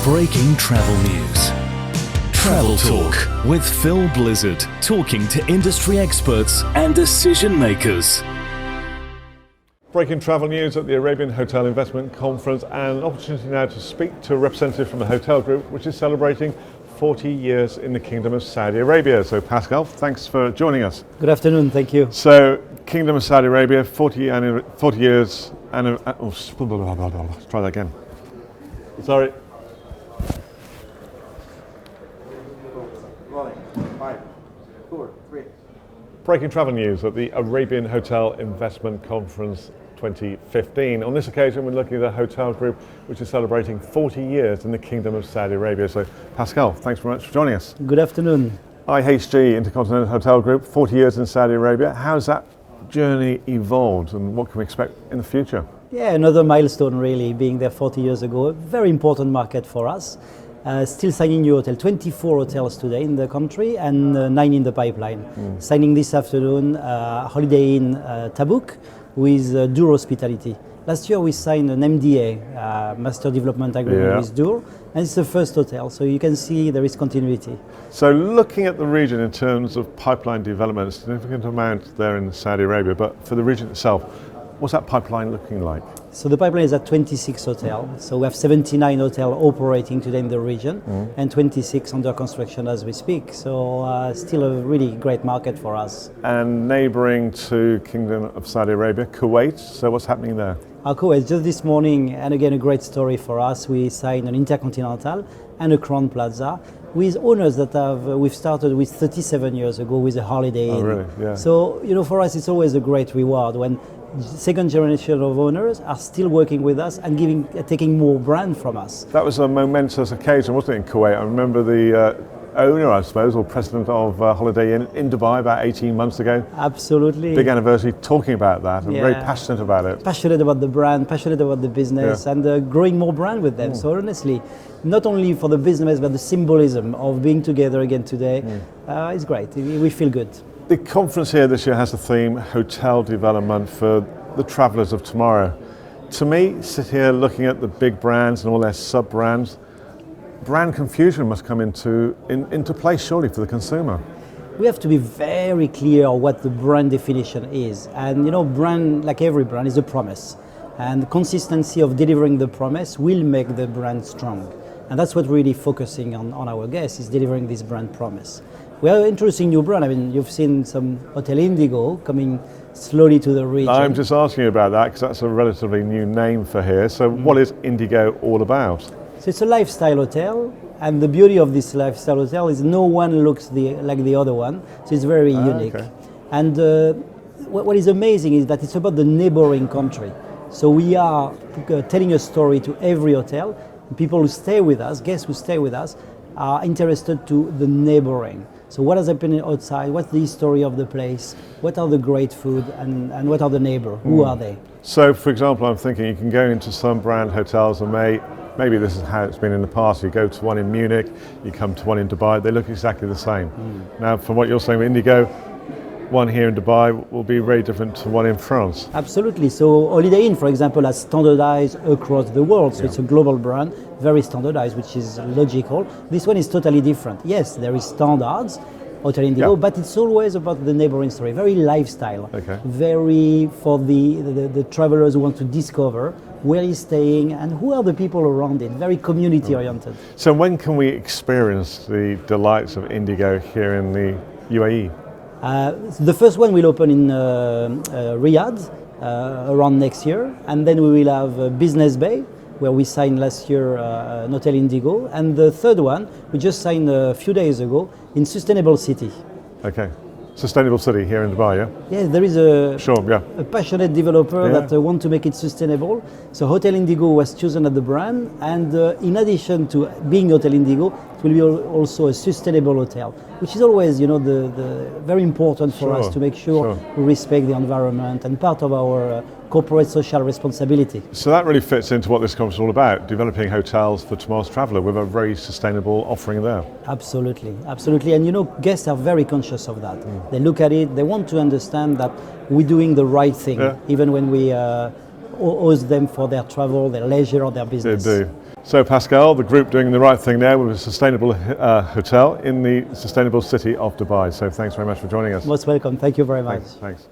Breaking travel news. Travel Talk with Phil Blizzard, talking to industry experts and decision makers. Breaking travel news at the Arabian Hotel Investment Conference, and an opportunity now to speak to a representative from the hotel group, which is celebrating 40 years in the Kingdom of Saudi Arabia. So Pascal, thanks for joining us. Good afternoon, thank you. So Kingdom of Saudi Arabia, 40 years, and try that again. Sorry. Breaking travel news at the Arabian Hotel Investment Conference 2015. On this occasion, we're looking at the hotel group, which is celebrating 40 years in the Kingdom of Saudi Arabia. So, Pascal, thanks very much for joining us. Good afternoon. IHG, InterContinental Hotel Group, 40 years in Saudi Arabia. How's that journey evolved, and what can we expect in the future? Yeah, another milestone really, being there 40 years ago. A very important market for us. Still signing new hotel, 24 hotels today in the country and 9 in the pipeline. Signing this afternoon, Holiday Inn Tabuk with Dur Hospitality. Last year we signed an MDA, Master Development Agreement with Dur, and it's the first hotel, so you can see there is continuity. So looking at the region in terms of pipeline development, a significant amount there in Saudi Arabia, but for the region itself, what's that pipeline looking like? So the pipeline is at 26 hotels. So we have 79 hotels operating today in the region and 26 under construction as we speak. So still a really great market for us. And neighbouring to Kingdom of Saudi Arabia, Kuwait. So what's happening there? Kuwait, just this morning, and again a great story for us. We signed an InterContinental and a Crown Plaza with owners that we've started with 37 years ago with a Holiday Inn. Oh, really? Yeah. So for us it's always a great reward when second generation of owners are still working with us and taking more brand from us. That was a momentous occasion, wasn't it, in Kuwait? I remember the owner, I suppose, or president of Holiday Inn in Dubai about 18 months ago. Absolutely. Big anniversary, talking about that and very passionate about it. Passionate about the brand, passionate about the business, and growing more brand with them. So honestly, not only for the business, but the symbolism of being together again today, is great. We feel good. The conference here this year has the theme Hotel Development for the Travellers of Tomorrow. To me, sit here looking at the big brands and all their sub-brands, brand confusion must come into place surely for the consumer. We have to be very clear on what the brand definition is. And brand, like every brand, is a promise. And the consistency of delivering the promise will make the brand strong. And that's what we're really focusing on our guests, is delivering this brand promise. We are introducing new brand. I mean, you've seen some Hotel Indigo coming slowly to the region. I'm just asking you about that because that's a relatively new name for here. So what is Indigo all about? So it's a lifestyle hotel, and the beauty of this lifestyle hotel is no one looks like the other one, so it's very unique. Okay. And what is amazing is that it's about the neighboring country. So we are telling a story to every hotel. People who stay with us, guests who stay with us, are interested to the neighboring. So what has happened outside? What's the history of the place? What are the great food? And what are the neighbors? Who are they? So, for example, I'm thinking you can go into some brand hotels and maybe this is how it's been in the past. You go to one in Munich, you come to one in Dubai, they look exactly the same. Now, from what you're saying with Indigo, one here in Dubai will be very different to one in France. Absolutely. So Holiday Inn, for example, has standardized across the world. So it's a global brand, very standardized, which is logical. This one is totally different. Yes, there is standards, Hotel Indigo, but it's always about the neighboring story, very lifestyle, very for the travelers who want to discover where he's staying and who are the people around it, very community oriented. So when can we experience the delights of Indigo here in the UAE? The first one will open in Riyadh around next year, and then we will have Business Bay, where we signed last year an Hotel Indigo, and the third one we just signed a few days ago in Sustainable City. Okay. Sustainable City here in Dubai, yeah? Yes, there is a passionate developer that want to make it sustainable. So Hotel Indigo was chosen as the brand, and in addition to being Hotel Indigo, it will be also a sustainable hotel, which is always, the very important for us to make sure we respect the environment and part of our corporate social responsibility. So that really fits into what this conference is all about, developing hotels for tomorrow's traveller with a very sustainable offering there. Absolutely, absolutely. And guests are very conscious of that. They look at it, they want to understand that we're doing the right thing, even when we host them for their travel, their leisure, or their business. They do. So Pascal, the group doing the right thing there with a sustainable hotel in the sustainable city of Dubai. So thanks very much for joining us. Most welcome. Thank you very much. Thanks.